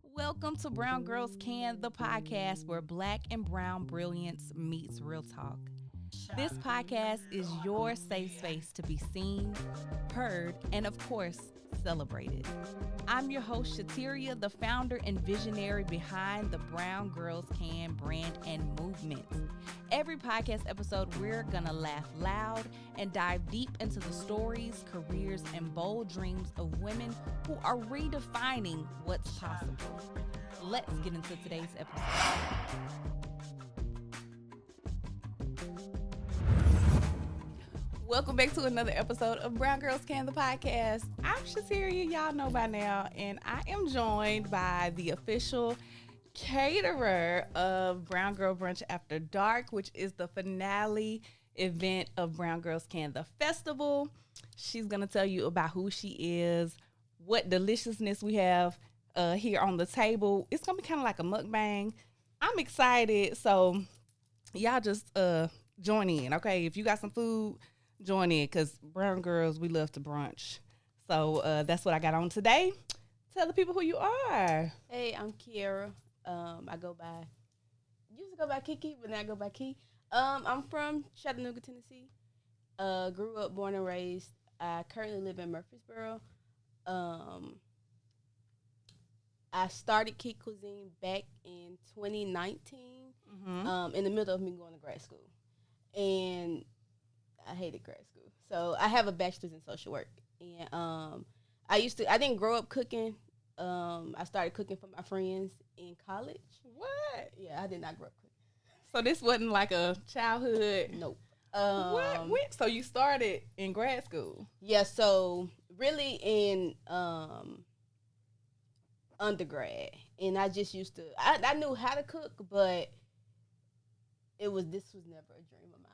Welcome to Brown Girls Can, the podcast where black and brown brilliance meets real talk. This podcast is your safe space to be seen, heard, and of course, celebrated. I'm your host, Shateria, the founder and visionary behind the Brown Girls Can brand and movement. Every podcast episode, we're gonna laugh loud and dive deep into the stories, careers, and bold dreams of women who are redefining what's possible. Let's get into today's episode. Welcome back to another episode of Brown Girls Can, the podcast. I'm Shateria, y'all know by now, and I am joined by the official caterer of Brown Girl Brunch After Dark, which is the finale event of Brown Girls Can, the festival. She's going to tell you about who she is, what deliciousness we have here on the table. It's going to be kind of like a mukbang. I'm excited, so y'all just join in, okay? If you got some food, join in, because brown girls, we love to brunch. So that's what I got on today. Tell the people who you are. Hey, I'm Kiara. Used to go by Kiki, but now I go by Ki. I'm from Chattanooga, Tennessee. Grew up, born and raised. I currently live in Murfreesboro. I started Ki Cuisine back in 2019, in the middle of me going to grad school. And I hated grad school. So I have a bachelor's in social work. And I didn't grow up cooking. I started cooking for my friends in college. What? Yeah, I did not grow up cooking. So this wasn't like a childhood? Nope. What? So you started in grad school? Yeah, so really in undergrad. And I just used to, I knew how to cook, but this was never a dream of mine.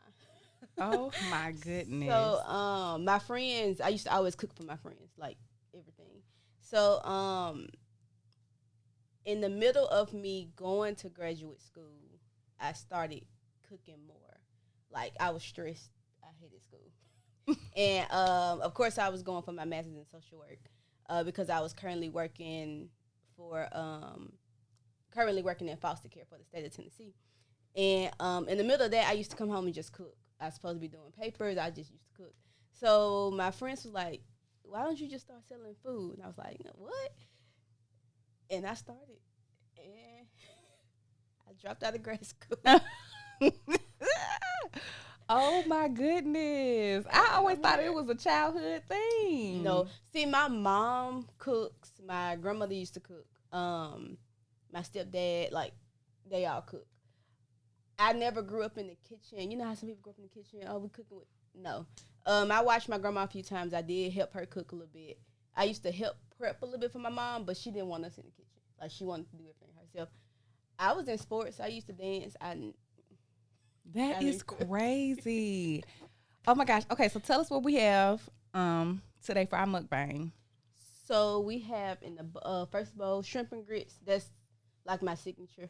Oh my goodness. So my friends, I used to always cook for my friends, like everything. So in the middle of me going to graduate school, I started cooking more. Like, I was stressed. I hated school. And of course I was going for my master's in social work because I was currently working in foster care for the state of Tennessee. And in the middle of that, I used to come home and just cook. I was supposed to be doing papers. I just used to cook. So my friends was like, why don't you just start selling food? And I was like, what? And I started. And I dropped out of grad school. Oh my goodness. I always thought it was a childhood thing. No. See, my mom cooks. My grandmother used to cook. My stepdad, like, they all cook. I never grew up in the kitchen. You know how some people grew up in the kitchen? Oh, we cooking with... No. I watched my grandma a few times. I did help her cook a little bit. I used to help prep a little bit for my mom, but she didn't want us in the kitchen. Like, she wanted to do everything herself. I was in sports. I used to dance. That is crazy. Oh my gosh. Okay, so tell us what we have today for our mukbang. So we have in the first bowl shrimp and grits. That's like my signature.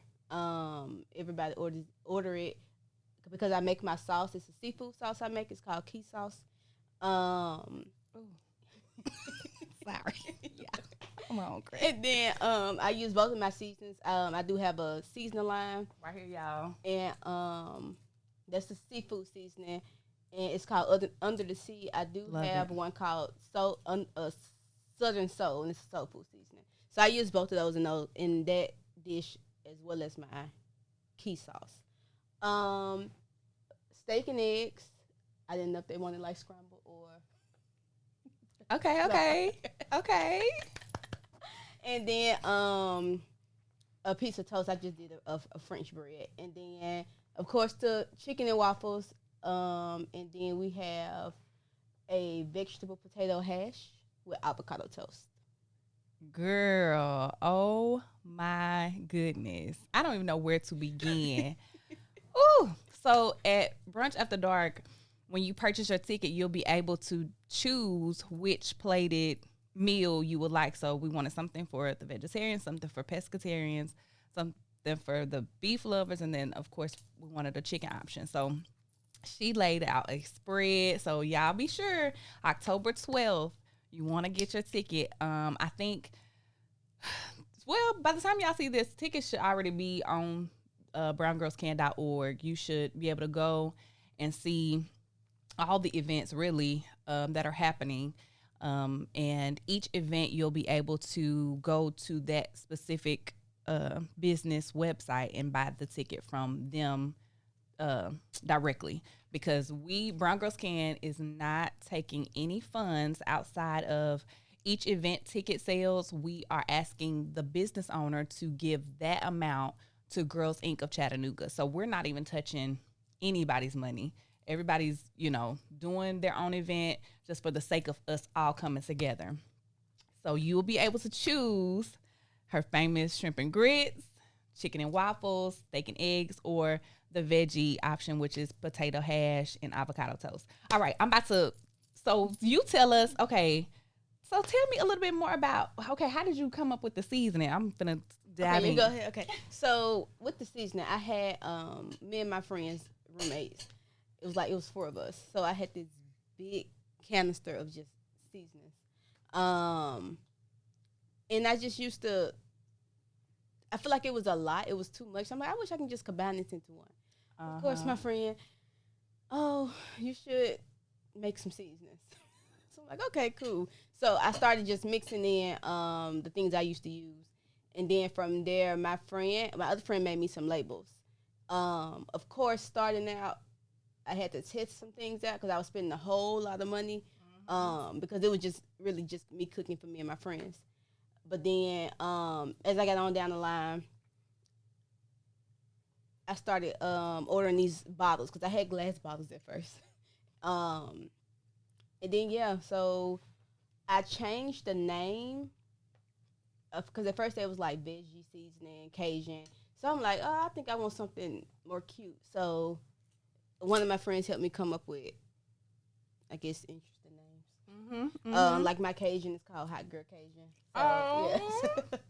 Everybody order it because I make my sauce. It's a seafood sauce I make. It's called Ki sauce. Sorry. Yeah. Come on, Chris. And then I use both of my seasonings. I do have a seasoning line Right here, y'all. and that's the seafood seasoning, and it's called Under the Sea. I do have one called Southern Soul, and it's a soul food seasoning. So I use both of those in that dish as well as my Ki sauce. Steak and eggs. I didn't know if they wanted like scrambled or. Okay. And then a piece of toast. I just did a French bread, and then of course the chicken and waffles. And then we have a vegetable potato hash with avocado toast. Girl, oh my goodness. I don't even know where to begin. Ooh. So at Brunch After Dark, when you purchase your ticket, you'll be able to choose which plated meal you would like. So we wanted something for the vegetarians, something for pescatarians, something for the beef lovers, and then of course we wanted a chicken option. So she laid out a spread. So y'all be sure October 12th, you want to get your ticket. I think Well, by the time y'all see this, tickets should already be on browngirlscan.org. You should be able to go and see all the events really that are happening. And each event you'll be able to go to that specific business website and buy the ticket from them directly, because Brown Girls Can is not taking any funds outside of each event ticket sales. We are asking the business owner to give that amount to Girls Inc. of Chattanooga. So we're not even touching anybody's money. Everybody's, doing their own event just for the sake of us all coming together. So you'll be able to choose her famous shrimp and grits, chicken and waffles, steak and eggs, or the veggie option, which is potato hash and avocado toast. All right, so you tell us, okay, so tell me a little bit more about, okay, how did you come up with the seasoning? I'm going to dive in. You go ahead. Okay, so with the seasoning, I had me and my friends, roommates. It was 4 of us. So I had this big canister of just seasonings. And I just used to, I feel like it was a lot. It was too much. I'm like, I wish I can just combine this into one. Of course, my friend, you should make some seasonings. So I'm like, okay, cool. So I started just mixing in the things I used to use. And then from there, my other friend made me some labels. Of course, starting out, I had to test some things out because I was spending a whole lot of money because it was just really just me cooking for me and my friends. But then as I got on down the line, I started ordering these bottles because I had glass bottles at first. And then, so I changed the name because at first it was like veggie seasoning, Cajun. So I'm like, I think I want something more cute. So one of my friends helped me come up with, I guess, interesting names. Like my Cajun is called Hot Girl Cajun. So, yes.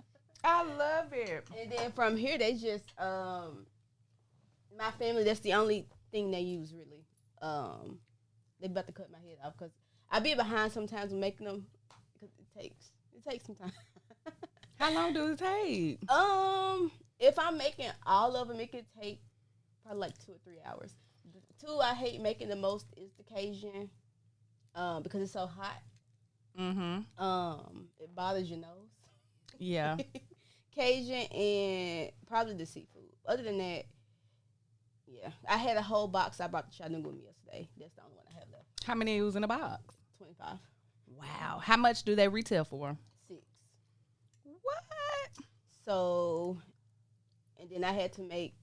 I love it. And then from here, they just, my family, that's the only thing they use, really. They about to cut my head off because I be behind sometimes with making them because it takes some time. How long does it take? If I'm making all of them, it could take probably like 2 or 3 hours. The 2 I hate making the most is the Cajun, because it's so hot. It bothers your nose. Yeah. Cajun and probably the seafood. Other than that, yeah. I had a whole box I brought to Chattanooga with me yesterday. That's the only one I have left. How many was in a box? 25. Wow. How much do they retail for? 6. What? So, and then I had to make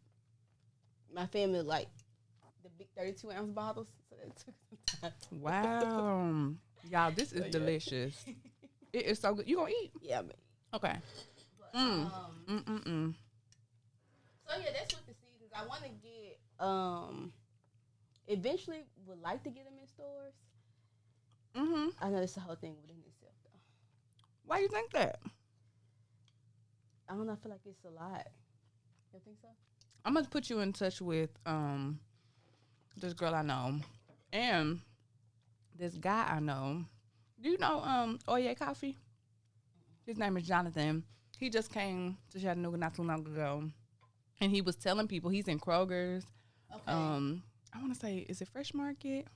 my family like the big 32-ounce bottles. So that took some time. Wow. Y'all, this is delicious. It is so good. You gonna eat? Yeah, man. Okay. But, so yeah, that's what the seasons. I want to get. Eventually, would like to get them in stores. I know it's a whole thing within itself, though. Why you think that? I don't know. I feel like it's a lot. You think so? I'm gonna put you in touch with this girl I know and this guy I know. Do you know Oye Coffee? His name is Jonathan. He just came to Chattanooga not too long ago, and he was telling people he's in Kroger's. Okay. I want to say, is it Fresh Market?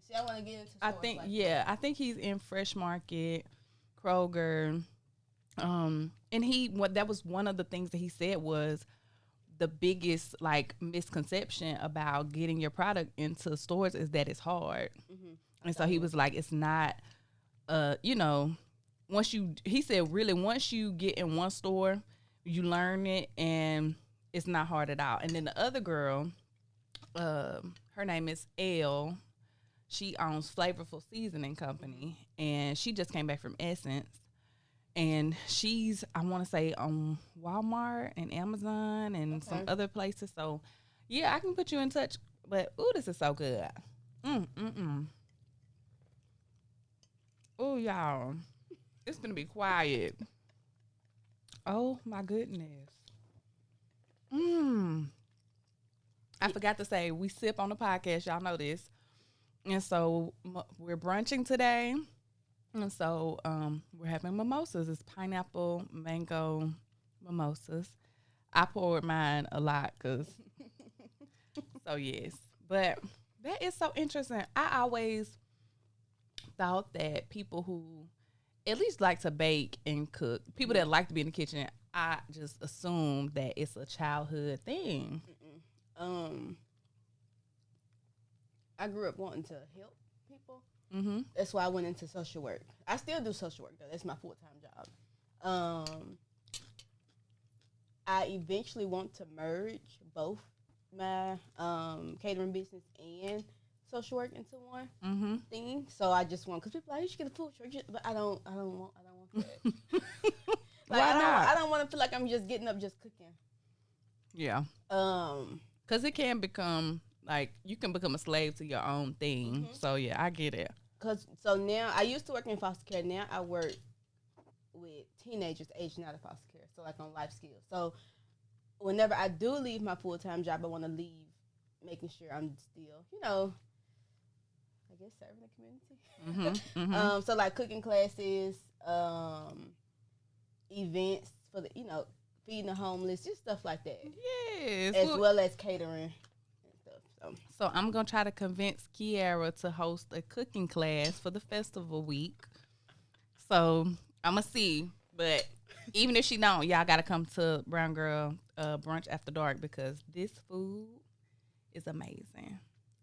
See, I want to get into. I think he's in Fresh Market, Kroger. And that was one of the things that he said was the biggest misconception about getting your product into stores is that it's hard. And so he was like, it's not, once you get in one store, you learn it and it's not hard at all. And then the other girl, her name is Elle. She owns Flavorful Seasoning Company, and she just came back from Essence. And she's, I want to say, on Walmart and Amazon and some other places. So, yeah, I can put you in touch. But, ooh, this is so good. Ooh, y'all. It's going to be quiet. Oh, my goodness. I forgot to say, we sip on the podcast. Y'all know this. And so, we're brunching today. And so we're having mimosas. It's pineapple, mango mimosas. I poured mine a lot because, so yes. But that is so interesting. I always thought that people who at least like to bake and cook, people that like to be in the kitchen, I just assume that it's a childhood thing. Um, I grew up wanting to help people. Mm-hmm. That's why I went into social work. I still do social work though. That's my full-time job. I eventually want to merge both my catering business and social work into one thing. So I just want, because people are like, you should get a food truck, but I don't want that. Why not? I don't want to feel like I'm just getting up just cooking. Yeah. Because it can become like you can become a slave to your own thing. So yeah, I get it. So now I used to work in foster care. Now I work with teenagers aging out of foster care. So like on life skills. So whenever I do leave my full-time job, I want to leave making sure I'm still, I guess serving the community. So like cooking classes, events for the, feeding the homeless, just stuff like that. Yes. As well as catering and stuff. So I'm going to try to convince Kiara to host a cooking class for the festival week. So I'm going to see. But even if she don't, y'all got to come to Brown Girl Brunch After Dark because this food is amazing.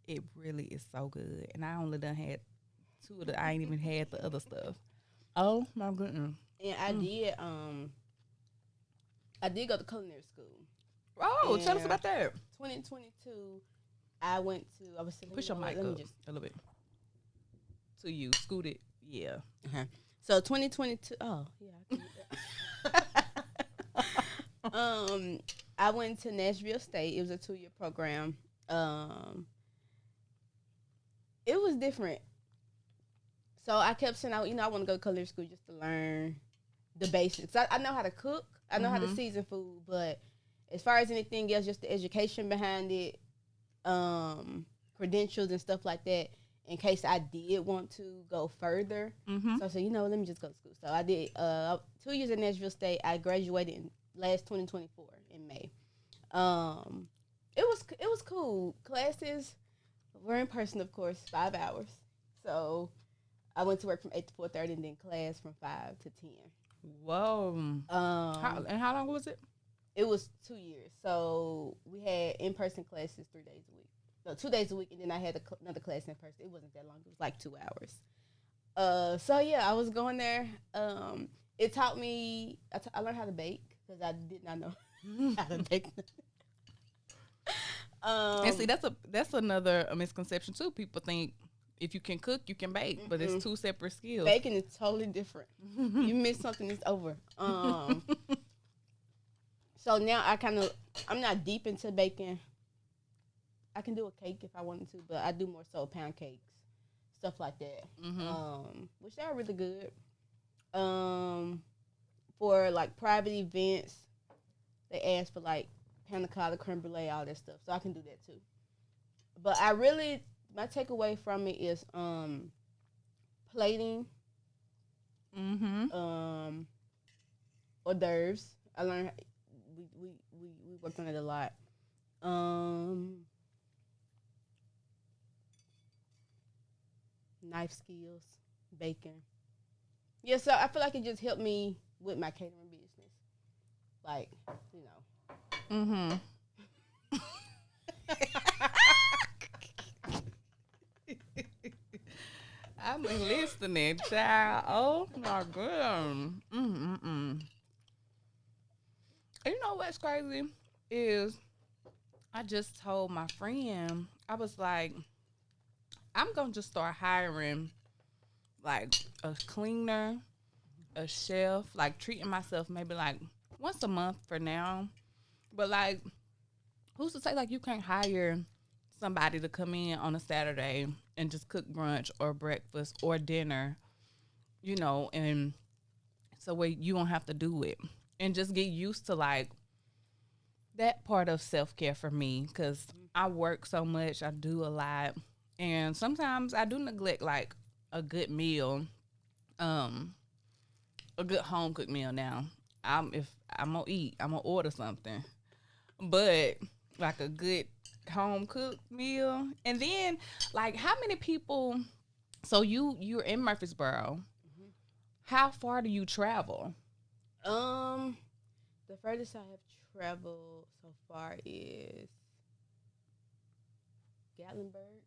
It really is so good. And I only done had two of the, I ain't even had the other stuff. Oh, my goodness. And I did go to culinary school. Oh, tell us about that. 2022, I was push your mic up a little bit. To you, scoot it. Yeah. Uh-huh. So 2022. Oh, yeah. I can do that. I went to Nashville State. It was a 2-year program. It was different. So I kept saying, I want to go to culinary school just to learn the basics. I know how to cook. I know how to season food, but as far as anything else, just the education behind it, credentials and stuff like that, in case I did want to go further. So I said, let me just go to school. So I did 2 years at Nashville State. I graduated in last 2024 in May. It was cool. Classes were in person, of course, 5 hours. So I went to work from 8 to 4:30, and then class from 5 to 10. Whoa. How long was it? It was 2 years. So we had in-person classes 3 days a week. No, 2 days a week, and then I had another class in person. It wasn't that long. It was like 2 hours. So yeah, I was going there. It taught me. I learned how to bake because I did not know how to bake. And see, that's another misconception too. People think if you can cook, you can bake, but it's two separate skills. Baking is totally different. You miss something, it's over. So now I'm not deep into baking. I can do a cake if I wanted to, but I do more so pound cakes, stuff like that, which are really good. For like private events, they ask for like panna cotta, creme brulee, all that stuff, so I can do that too. But my takeaway from it is plating, hors d'oeuvres. I learned we worked on it a lot. Knife skills, baking. Yeah, so I feel like it just helped me with my catering business. Like, I'm listening, child. Oh my god. You know what's crazy is I just told my friend, I was like, I'm gonna just start hiring like a cleaner, a chef, like treating myself maybe like once a month for now. But like, who's to say like you can't hire somebody to come in on a Saturday and just cook brunch or breakfast or dinner, and so where you don't have to do it and just get used to like that part of self-care for me because I work so much, I do a lot, and sometimes I do neglect like a good meal a good home cooked meal now. If I'm gonna eat, I'm gonna order something. But like a good home cooked meal. And then like how many people so you're in Murfreesboro. Mm-hmm. How far do you travel? The furthest I have traveled so far is Gatlinburg.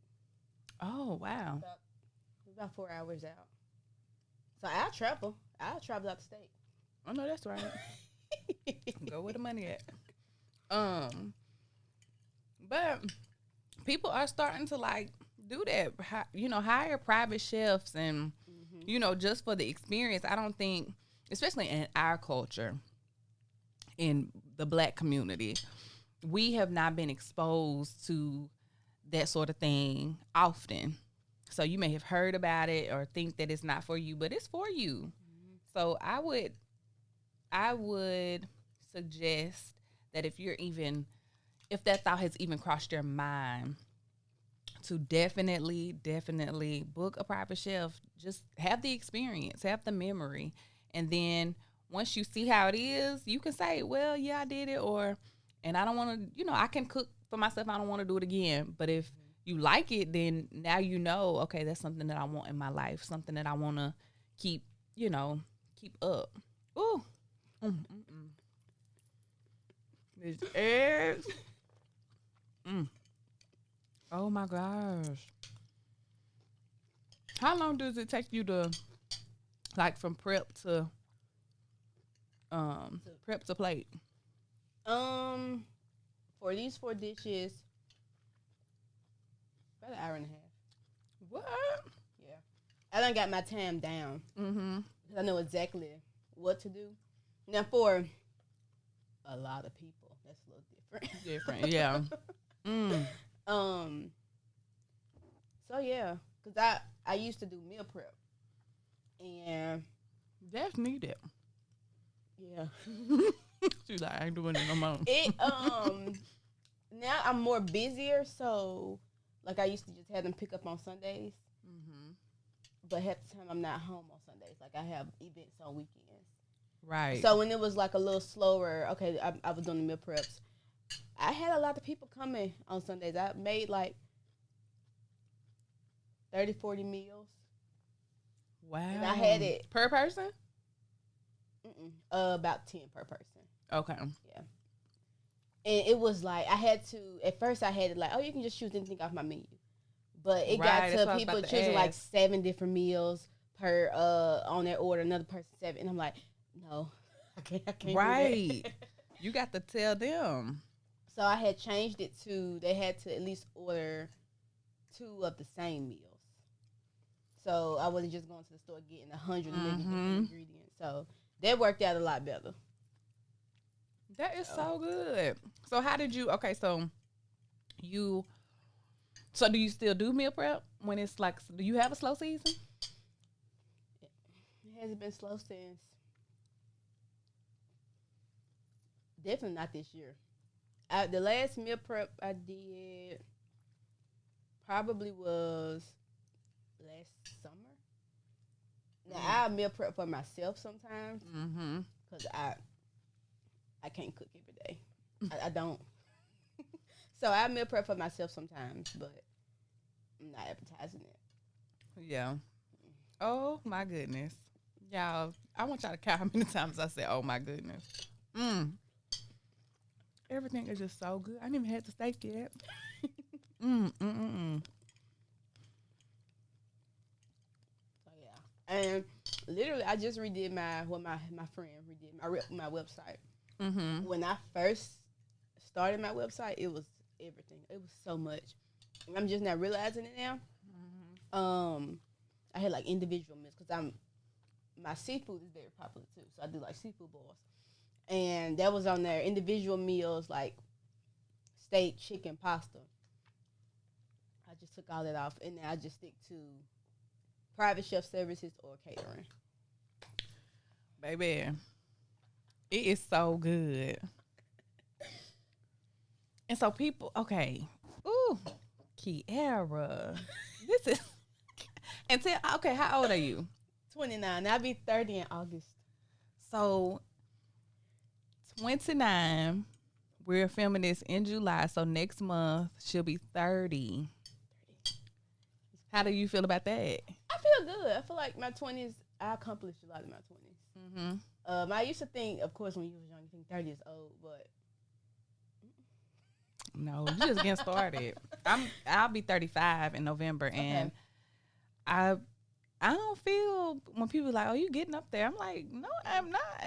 Oh wow. About 4 hours out. So I'll travel. I'll travel out the state. I know that's right. Go where the money at. But people are starting to like do that. Hire private chefs and just for the experience. I don't think, especially in our culture, in the Black community, we have not been exposed to that sort of thing often. So you may have heard about it or think that it's not for you, but it's for you. So I would suggest that if that thought has even crossed your mind, to definitely book a private chef. Just have the experience, have the memory. And then once you see how it is, you can say, well, yeah, I did it. And I don't want to, I can cook for myself. I don't want to do it again. But if you like it, then now okay, that's something that I want in my life, something that I want to keep up. Ooh. These eggs. Oh my gosh. How long does it take you to, like, from prep to plate? For these 4 dishes, about an hour and a half. What? Yeah. I done got my time down. Mm-hmm. I know exactly what to do. Now, for a lot of people, that's a little different. Different, yeah. So, yeah. Because I used to do meal prep. And That's needed. yeah. She's like, I ain't doing it no more. Now I'm more busier, so like I used to just have them pick up on Sundays. Mm-hmm. But half the time I'm not home on Sundays. Like I have events on weekends. Right. So when it was like a little slower, okay, I was doing the meal preps. I had a lot of people coming on Sundays. I made like 30, 40 meals. Wow. And I had it. Per person? About 10 per person. Okay. Yeah. And it was like, at first I had it like, oh, you can just choose anything off my menu. But it got to people choosing like 7 different meals per on their order, another person 7. And I'm like, no, I can't right. do that. You got to tell them. So I had changed it to, they had to at least order 2 of the same meals. So I wasn't just going to the store getting 100 different ingredients. So that worked out a lot better. That is so good. So how did you, so do you still do meal prep when it's like, do you have a slow season? It hasn't been slow since, definitely not this year. The last meal prep I did probably was last summer. Now I meal prep for myself sometimes because I can't cook every day. I don't. So I meal prep for myself sometimes, but I'm not advertising it. Yeah. Oh my goodness, y'all! I want y'all to count how many times I said, "Oh my goodness." Everything is just so good. I didn't even have to steak yet. So yeah, and literally, I just redid my friend redid my website. When I first started my website, it was everything. It was so much. And I'm just not realizing it now. I had like individual meals because my seafood is very popular too. So I do like seafood boils. And that was on there, individual meals like steak, chicken, pasta. I just took all that off, and now I just stick to private chef services or catering. Baby, it is so good. And so people, okay. Ooh, Kiara. This is, and tell, okay, how old are you? 29. I'll be 30 in August. So 29. We're filming this in July, so next month she'll be 30. How do you feel about that? I feel good. I feel like my 20s, I accomplished a lot in my 20s. Mm-hmm. I used to think, of course, when you was young, you think 30 is old, but no, you just getting started. I'll be 35 in November, and I don't feel when people are like, "Oh, you getting up there?" I'm like, "No, I'm not."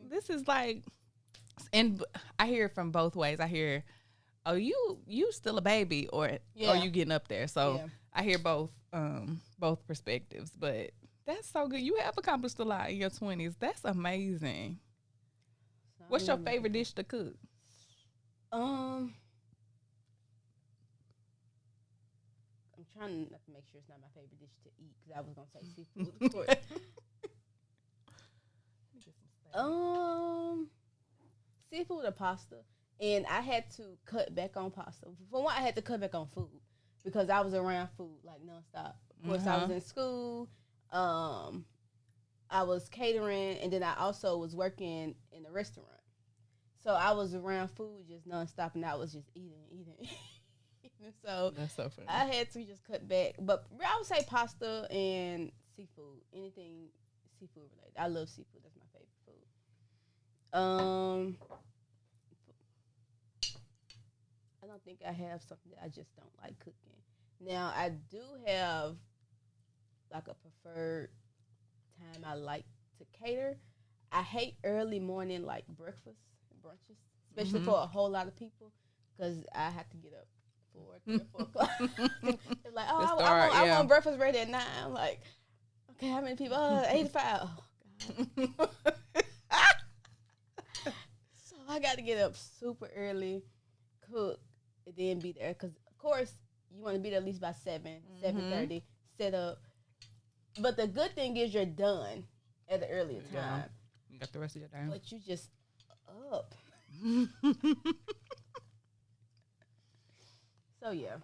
This is like, and I hear it from both ways. I hear, "Oh, you still a baby," or you getting up there. So I hear both perspectives, but that's so good. You have accomplished a lot in your 20s. That's amazing. So what's your favorite dish to cook? I'm trying not to make sure it's not my favorite dish to eat because I was gonna say seafood, of course. Seafood or pasta, and I had to cut back on pasta. For one, I had to cut back on food because I was around food like nonstop. Of course, I was in school. I was catering, and then I also was working in a restaurant. So I was around food just nonstop, and I was just eating. So that's so funny. I had to just cut back. But I would say pasta and seafood. Anything seafood related. I love seafood. That's my favorite food. I don't think I have something that I just don't like cooking. Now, I do have like a preferred time I like to cater. I hate early morning like breakfast, brunches, especially for a whole lot of people because I have to get up 4 o'clock. It's like, I want breakfast ready at 9. I'm like, okay, how many people? 85. Oh, God. So I got to get up super early, cook, and then be there. Because, of course, you want to be there at least by 7:30, set up. But the good thing is you're done at the earlier time. Yeah. You got the rest of your day. But you just up. So, yeah.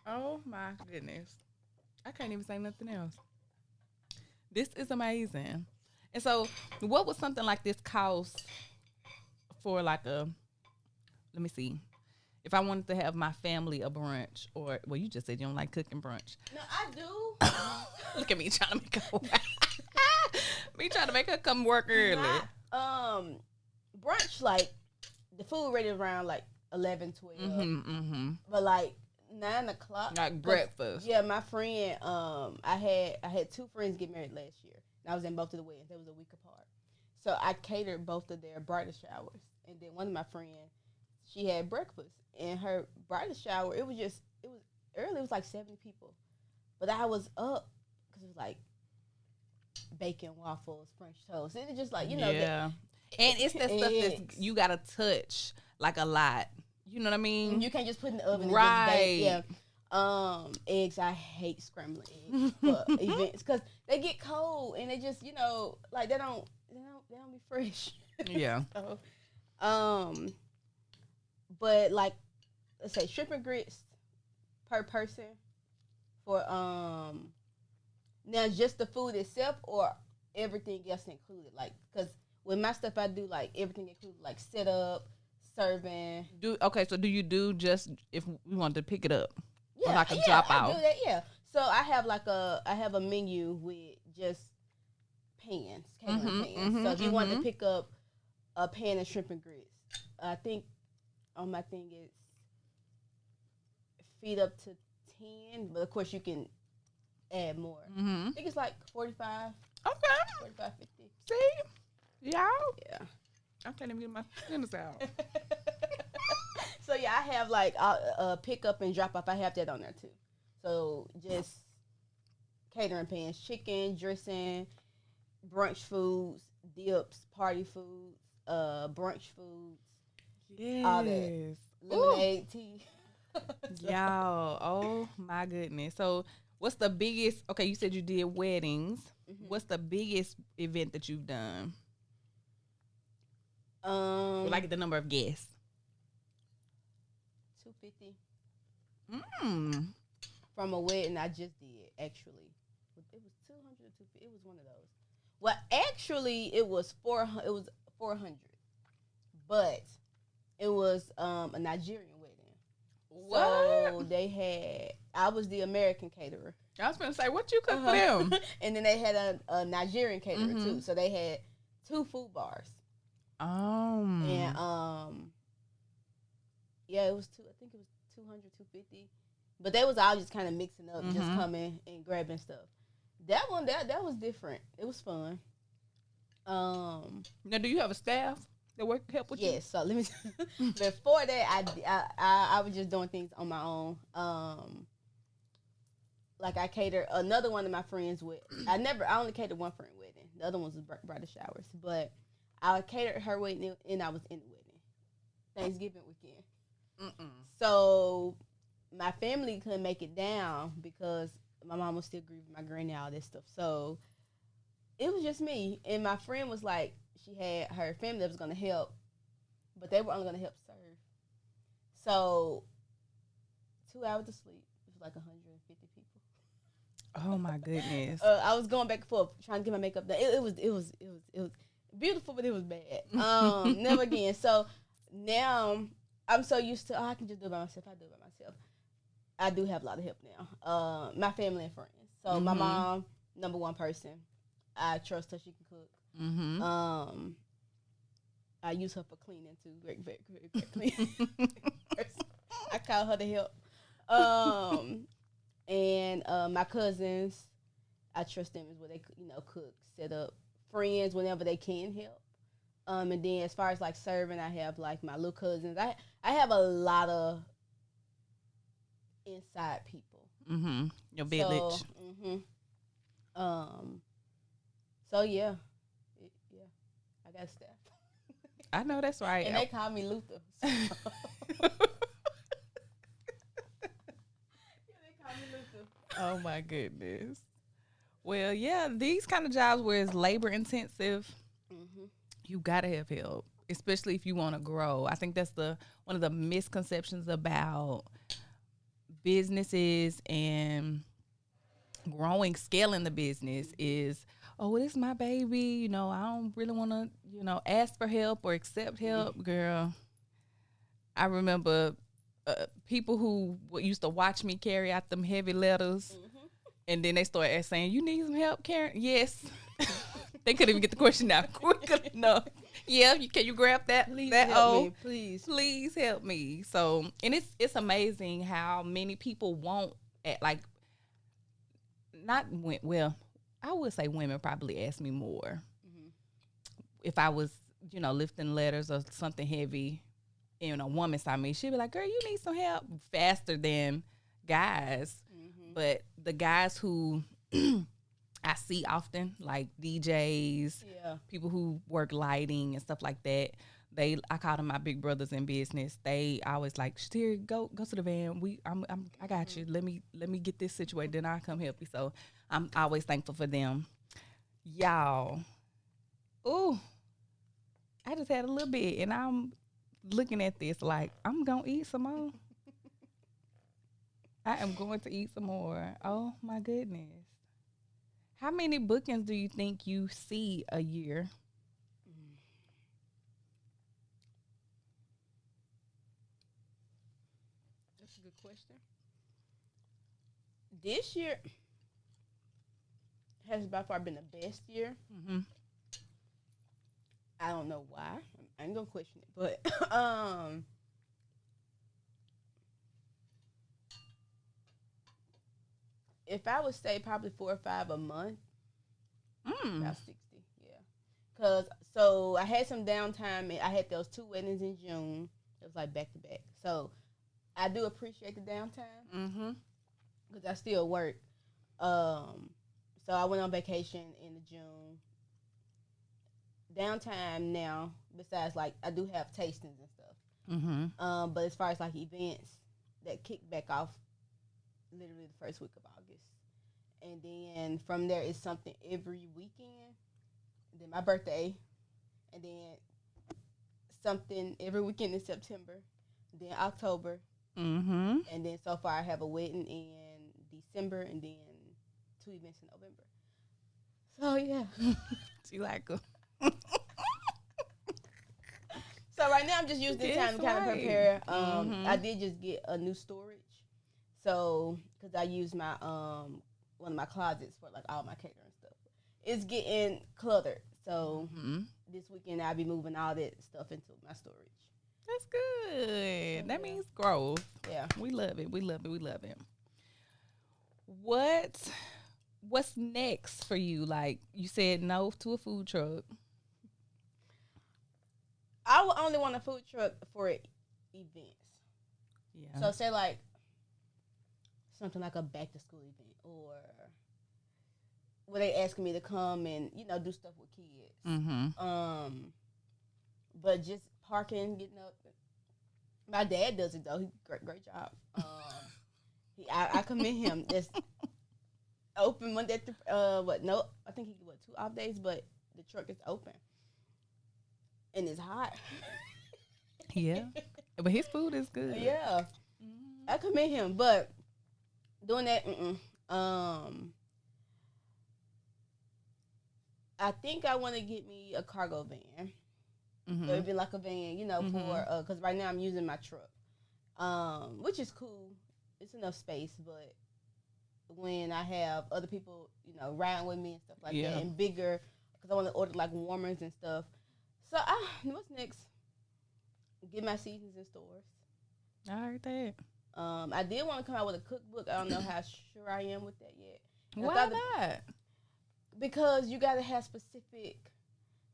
Oh, my goodness. I can't even say nothing else. This is amazing. And so, what would something like this cost for like let me see. If I wanted to have my family a brunch, or, well, you just said you don't like cooking brunch. No, I do. Look at me trying to make her me trying to make her come work early. Brunch, like, the food ready around, like, 11, 12. But, like, 9 o'clock. Like breakfast. Yeah, my friend, I had 2 friends get married last year. And I was in both of the weddings. They was a week apart. So I catered both of their bridal showers. And then one of my friends, she had breakfast. And her bridal shower, it was early. It was like 70 people. But I was up because it was like bacon, waffles, French toast. It was just like, Yeah. And it's that stuff that you got to touch like a lot. You know what I mean? You can't just put in the oven right. and just bake. Yeah. Eggs, I hate scrambled eggs for events because they get cold and they just, like they don't be fresh. Yeah. So, but like, let's say shrimp and grits per person for now just the food itself or everything else included. Like, because with my stuff I do like everything included, like set up, serving. So do you do just if we wanted to pick it up? Yeah, or like a drop out? I do that, yeah. So I have a menu with just pans, catering pans. So if you want to pick up a pan of shrimp and grits, I think on my thing is feed up to 10, but of course you can add more. I think it's like 45. Okay. 45, 50. See? Y'all? Yeah. I can't even get my fingers out. So yeah, I have like pick up and drop off. I have that on there too. So just catering pans, chicken, dressing, brunch foods, dips, party foods, brunch foods. Yes. All that. Lemonade, tea. Y'all, oh my goodness. So what's the biggest, okay, you said you did weddings. What's the biggest event that you've done? Like the number of guests. 250. From a wedding I just did, actually. It was 200 or 250. It was one of those. Well, actually, it was 400. It was 400, but it was a Nigerian wedding. What? So they had. I was the American caterer. I was gonna say, what you cook for them? And then they had a Nigerian caterer too. So they had 2 food bars. And yeah, it was two. I think it was 200, 250. But they was all just kind of mixing up, just coming and grabbing stuff. That one, that was different. It was fun. Now, do you have a staff that help with you? Yes. So let me. Before that, I was just doing things on my own. Like I catered another one of my friends with. I only catered one friend wedding. The other ones was bridal showers. But I catered her wedding and I was in the wedding. Thanksgiving weekend. So my family couldn't make it down because my mom was still grieving my granny, all this stuff. So it was just me. And my friend was like, she had her family that was going to help, but they were only going to help serve. So 2 hours of sleep. It was like 150 people. Oh my goodness. I was going back and forth trying to get my makeup done. It was beautiful, but it was bad. Never again. So now I'm so used to, I can just do it by myself. I do it by myself. I do have a lot of help now. My family and friends. So my mom, number one person. I trust her. She can cook. I use her for cleaning too. Very, very, very, very clean. I call her to help. And my cousins, I trust them is where they cook, set up. Friends whenever they can help. And then as far as like serving, I have like my little cousins. I have a lot of inside people. Your village. So yeah, I got staff. I know that's right. And they call me Luther. So. Yeah, they call me Luther. Oh my goodness. Well, yeah, these kind of jobs where it's labor intensive, you gotta have help, especially if you want to grow. I think that's one of the misconceptions about businesses and scaling the business is, oh, well, this is my baby. I don't really want to, ask for help or accept help. Girl, I remember people who used to watch me carry out them heavy letters. And then they started saying, you need some help, Karen? Yes. They couldn't even get the question out quick enough. Yeah, can you grab that? Please that help me, please. Please help me. So, and it's amazing how many people won't, like, I would say women probably ask me more. If I was, lifting letters or something heavy, a woman saw me, she'd be like, girl, you need some help, faster than guys. But the guys who I see often, like DJs, people who work lighting and stuff like that, I call them my big brothers in business. They always like, Shateria, go to the van. I got you. Let me get this situated. Then I'll come help you. So I'm always thankful for them. Y'all. Ooh, I just had a little bit, and I'm looking at this like I'm gonna eat some more. I am going to eat some more. Oh my goodness. How many bookings do you think you see a year? That's a good question. This year has by far been the best year. I don't know why. I ain't gonna question it, but if I would say probably 4 or 5 a month, about 60, yeah. So I had some downtime, and I had those 2 weddings in June. It was like back to back. So I do appreciate the downtime because I still work. So I went on vacation in June. Downtime now, besides like I do have tastings and stuff. But as far as like events that kick back off literally the first week of August. And then from there it's something every weekend. And then my birthday. And then something every weekend in September. Then October. And then so far I have a wedding in December and then 2 events in November. So yeah. She like So right now I'm just using this time to kind of prepare. I did just get a new storage, so because I use my one of my closets for like all my catering stuff. It's getting cluttered, so this weekend I'll be moving all that stuff into my storage. That's good. That means growth. Yeah, we love it. We love it. We love it. What's next for you? Like you said, no to a food truck. I would only want a food truck for events. Yeah. So say like something like a back to school event, or where they asking me to come and do stuff with kids. But just parking, getting up. My dad does it though. He great job. I commend him. Just open Monday through I think he 2 off days, but the truck is open. And it's hot. Yeah. But his food is good. Yeah. I commend him. But doing that, I think I want to get me a cargo van. So it'd be like a van, for, because right now I'm using my truck, which is cool. It's enough space, but when I have other people, riding with me and stuff like that, and bigger, because I want to order like warmers and stuff. So, what's next? Get my seasons in stores. I heard that. I did want to come out with a cookbook. I don't know how sure I am with that yet. Why not? Because you got to have specific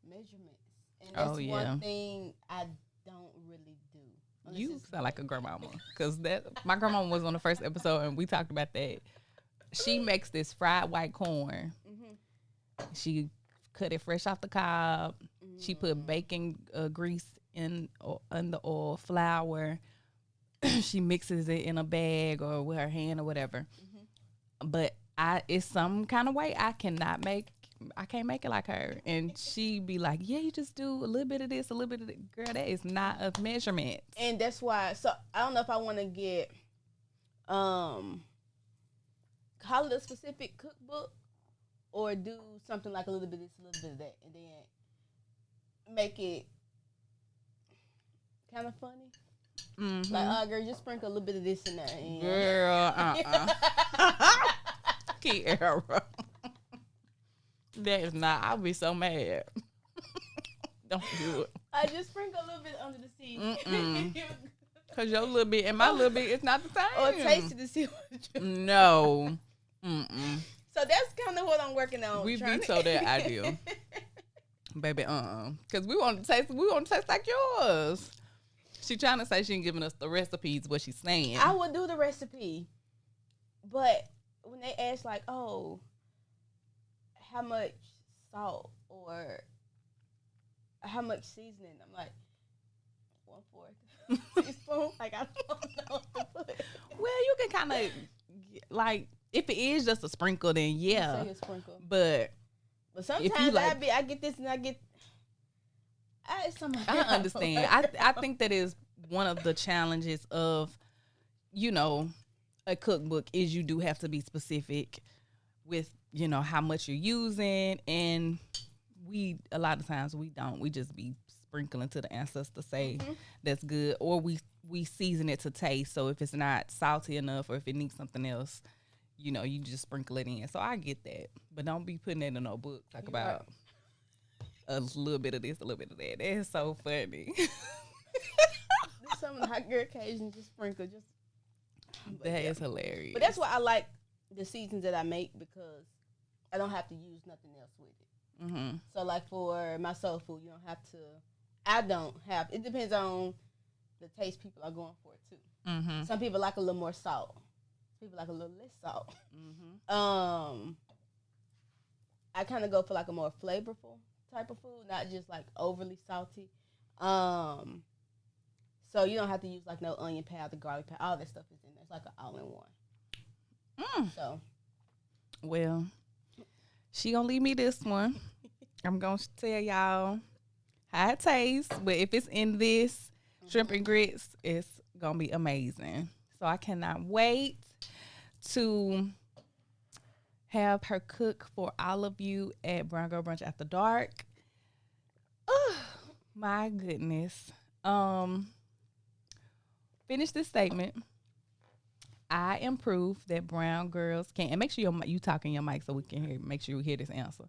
measurements. And that's one thing I don't really do. You sound like a grandmama. Because my grandmama was on the first episode, and we talked about that. She makes this fried white corn. She cut it fresh off the cob. She put bacon grease in the oil, flour. She mixes it in a bag or with her hand or whatever. But it's some kind of way I can't make it like her. And she be like, yeah, you just do a little bit of this, a little bit of that. Girl, that is not a measurement. And that's why, so I don't know if I want to get, call it a specific cookbook or do something like a little bit of this, a little bit of that. And then make it kind of funny. Like, girl, just sprinkle a little bit of this in there. And girl, Kiara. That is not. I'll be so mad. Don't do it. I just sprinkle a little bit under the seat. Because your little bit and my little bit is not the same. Or taste it to see what you No. So that's kind of what I'm working on. We veto that idea. Baby, because we want to taste like yours. She trying to say she ain't giving us the recipes, what she's saying. I would do the recipe. But when they ask like, oh, how much salt or how much seasoning, I'm like, 1/4 teaspoon. Like, I don't know what to put. Well, you can kind of, like, if it is just a sprinkle, then yeah. Say a sprinkle. But sometimes I get this and I get. I understand. I think that is one of the challenges of, a cookbook is you do have to be specific with, how much you're using. And a lot of times we don't. We just be sprinkling to the ancestor to say that's good. Or we season it to taste. So if it's not salty enough or if it needs something else, you just sprinkle it in. So I get that. But don't be putting it in no book. Talk about a little bit of this, a little bit of that. That is so funny. Some hot girl occasion, just sprinkle. That is hilarious. But that's why I like the seasons that I make, because I don't have to use nothing else with it. So like for my soul food, it depends on the taste people are going for too. Some people like a little more salt. Some people like a little less salt. I kind of go for like a more flavorful type of food, not just like overly salty. So you don't have to use like no onion powder, garlic powder, all that stuff is in there. It's like an all-in-one. So, well, she gonna leave me this one. I'm gonna tell y'all how it tastes, but if it's in this shrimp and grits, it's gonna be amazing. So I cannot wait to have her cook for all of you at Brown Girl Brunch After Dark. Oh, my goodness. Finish this statement. I am proof that brown girls can, and make sure you talk in your mic so we can hear. Make sure we hear this answer.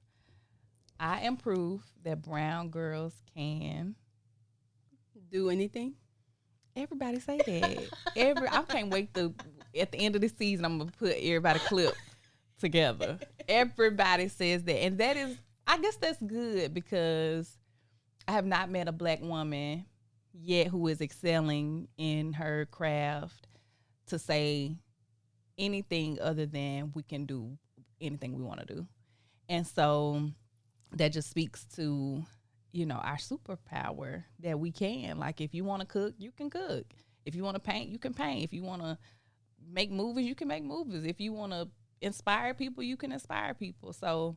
I am proof that brown girls can Do anything. Everybody say that. I can't wait to at the end of the season. I'm gonna put everybody clip together. Everybody says that, and that is, I guess that's good because I have not met a black woman yet who is excelling in her craft to say anything other than we can do anything we want to do. And so that just speaks to, our superpower that we can. Like, if you want to cook, you can cook. If you want to paint, you can paint. If you want to make movies, you can make movies. If you want to inspire people, you can inspire people. So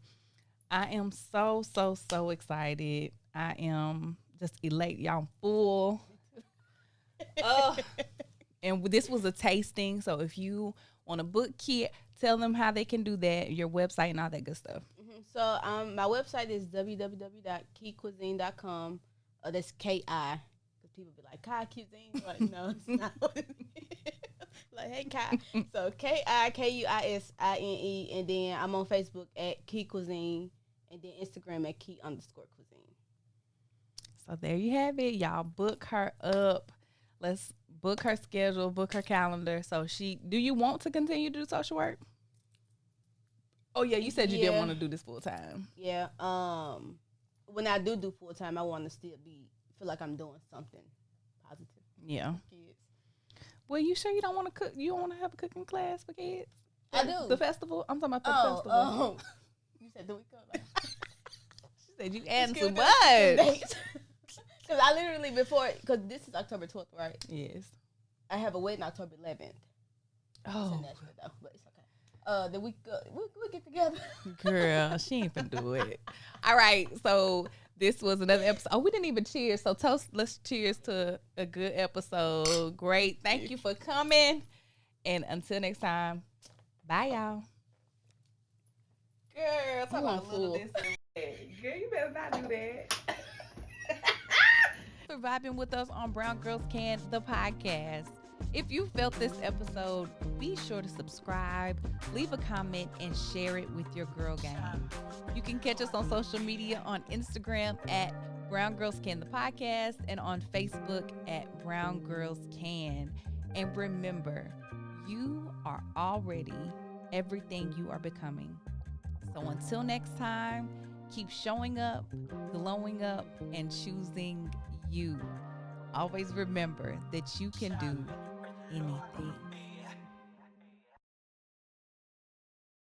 I am so, so, so excited. I am just elated. Y'all, I'm full. And this was a tasting, so if you want to book Ki, tell them how they can do that, your website and all that good stuff. Mm-hmm. So my website is www.kicuisine.com. That's K-I. Because people be like, Ki Cuisine? Like, no, it's not what it is. Like, hey, Ki. So Ki-Cuisine. And then I'm on Facebook at Ki Cuisine. And then Instagram at Ki_Cuisine. So there you have it. Y'all book her up. Let's book her schedule, book her calendar. So do you want to continue to do social work? Oh yeah, you said you didn't want to do this full time. Yeah. When I do full time, I want to still feel like I'm doing something positive. Yeah. For kids. Well, you sure you don't want to cook? You don't want to have a cooking class for kids? I do. The festival? I'm talking about the festival. Oh. You said, do we come? She said you adding too much. Because I literally because this is October 12th, right? Yes. I have a wedding October 11th. Oh. It's in Nashville, though, but it's okay. Then we get together. Girl, she ain't finna do it. All right, so this was another episode. Oh, we didn't even cheers. So let's cheers to a good episode. Great. Thank you for coming. And until next time, bye, y'all. Girl, talk about a little this and that. Girl, you better not do that. For vibing with us on Brown Girls Can, the podcast. If you felt this episode, be sure to subscribe, leave a comment, and share it with your girl gang. You can catch us on social media on Instagram at Brown Girls Can, the podcast, and on Facebook at Brown Girls Can. And remember, you are already everything you are becoming. So until next time, keep showing up, glowing up, and choosing you. Always remember that you can do anything.